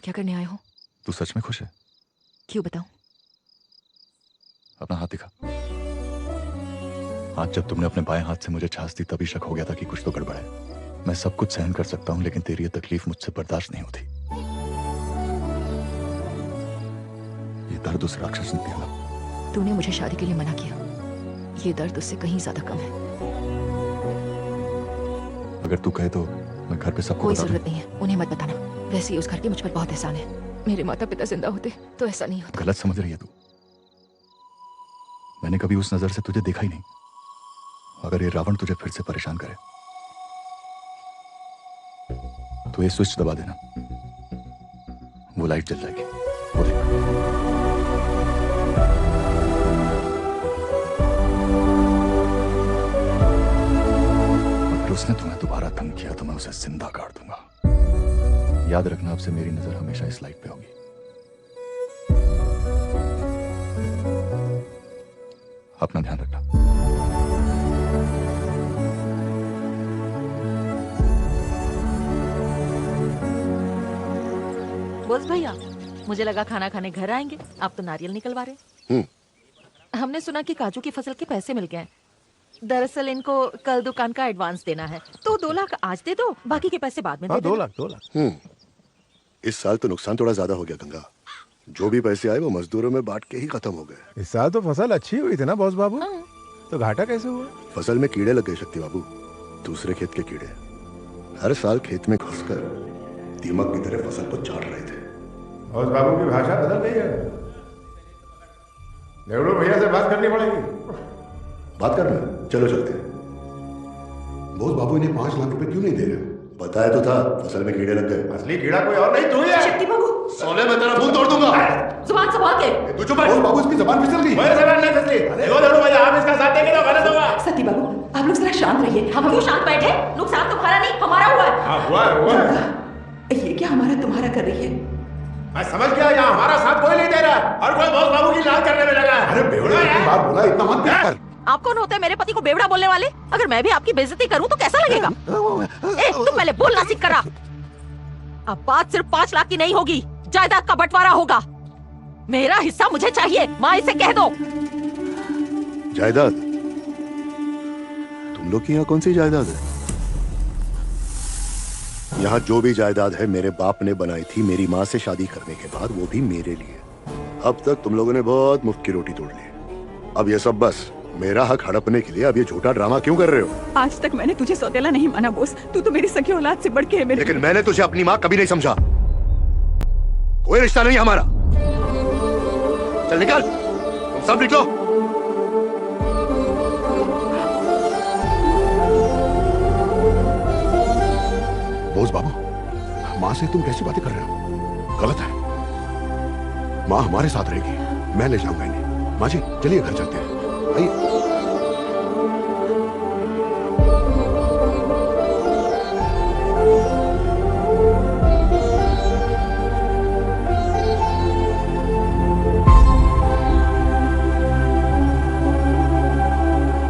क्या करने आए हो? तू सच में खुश है? क्यों बताऊं? अपना हाथ दिखा। आज जब तुमने अपने बाएं हाथ से मुझे छाछ दी तभी शक हो गया था कि कुछ तो गड़बड़ है। मैं सब कुछ सहन कर सकता हूं लेकिन तेरी ये तकलीफ मुझसे बर्दाश्त नहीं होती। ये दर्द उस राक्षस ने दिया ना। तूने मुझे शादी के लिए मना किया। ये दर्द उससे कहीं ज्यादा कम है। अगर तू कहे तो मैं घर पे सबको कोई बता दूं। जरूरत नहीं है, उन्हें मत बताना। वैसे ही उस घर के मुझ पर बहुत एहसान है। मेरे माता पिता जिंदा होते तो ऐसा नहीं होता। गलत समझ रही है तू। मैंने कभी उस नजर से तुझे देखा ही नहीं। अगर ये रावण तुझे फिर से परेशान करे तो ये स्विच दबा देना, वो लाइट जल जाएगी। वो देख। अगर उसने तुम्हें दोबारा तंग किया तो मैं उसे जिंदा काट दूंगा। याद रखना, अब से मेरी नजर हमेशा इस लाइट पे होगी। अपना ध्यान रखना। बोस भैया, मुझे लगा खाना खाने घर आएंगे, आप तो नारियल निकलवा रहे। हमने सुना कि काजू की फसल के पैसे मिल गए हैं। दरअसल इनको कल दुकान का एडवांस देना है, तो 2 लाख आज दे दो, बाकी के पैसे बाद में दे देना। 2 लाख। इस साल तो नुकसान थोड़ा ज्यादा हो गया गंगा। जो भी पैसे आए वो मजदूरों में बांट के ही खत्म हो गए। इस साल तो फसल अच्छी हुई थी ना बॉस बाबू? तो घाटा कैसे हुआ? फसल में कीड़े लग गए शक्ति बाबू, दूसरे खेत के कीड़े। हर साल खेत में घुसकर दीमक की तरह फसल को चाट रहे थे। बॉस बाबू की भाषा बदल गई है। नेहरू भैया से बात करनी पड़ेगी। बात करना, चलो चलते हैं। बोस बाबू इन्हें 5 लाख रुपए क्यों नहीं दे रहे? बताया तो था, फसल में कीड़े लग गए। असली कीड़ा कोई और नहीं, तू ही है। शक्ति बाबू, सोने में तेरा मुंह तोड़ दूंगा। जुबान संभाल के। तू चुप है। बोस बाबू इसकी जबान फिसल गई। मेरे जबान नहीं फिसली। जो नेहरू भैया आप इसका साथ देंगे तो गलत होगा। सती बाबू, आप लोग जरा शांत रहिए। हम क्यों शांत बैठे? नुकसान तुम्हारा नहीं, हमारा हुआ है। हाँ, हुआ है। ये क्या हमारा तुम्हारा कर रही है? मैं समझ गया, यहाँ हमारा साथ कोई नहीं दे रहा और कोई बॉस बाबू की लाल करने में लगा है। अरे बेवड़े, इतनी बात बोला, इतना मत कर। आप कौन होते हैं मेरे पति को बेवड़ा बोलने वाले? अगर मैं भी आपकी बेइज्जती करूं तो कैसा लगेगा? तुम पहले बोलना सीख करा। अब बात सिर्फ 5 लाख की नहीं होगी, जायदाद का बंटवारा होगा। मेरा हिस्सा मुझे चाहिए, माँ इसे कह दो। जायदाद? तुम लोग की यहाँ कौन सी जायदाद है? यहाँ जो भी जायदाद है मेरे बाप ने बनाई थी मेरी माँ से शादी करने के बाद, वो भी मेरे लिए। अब तक तुम लोगों ने बहुत मुफ्त की रोटी तोड़ ली। अब ये सब बस मेरा हक हड़पने के लिए अब ये झूठा ड्रामा क्यों कर रहे हो? आज तक मैंने तुझे सौतेला नहीं माना बोस। तू तो मेरी सगी औलाद से बढ़ के है मेरे। लेकिन मैंने तुझे अपनी माँ कभी नहीं समझा। कोई रिश्ता नहीं हमारा। चल निकल, तुम सब निकलो। बोस बाबू, माँ से तुम कैसी बातें कर रहे हो? गलत है। माँ हमारे साथ रहेगी, मैं ले जाऊंगा इन्हें। माँ जी चलिए घर चलते हैं। आइए।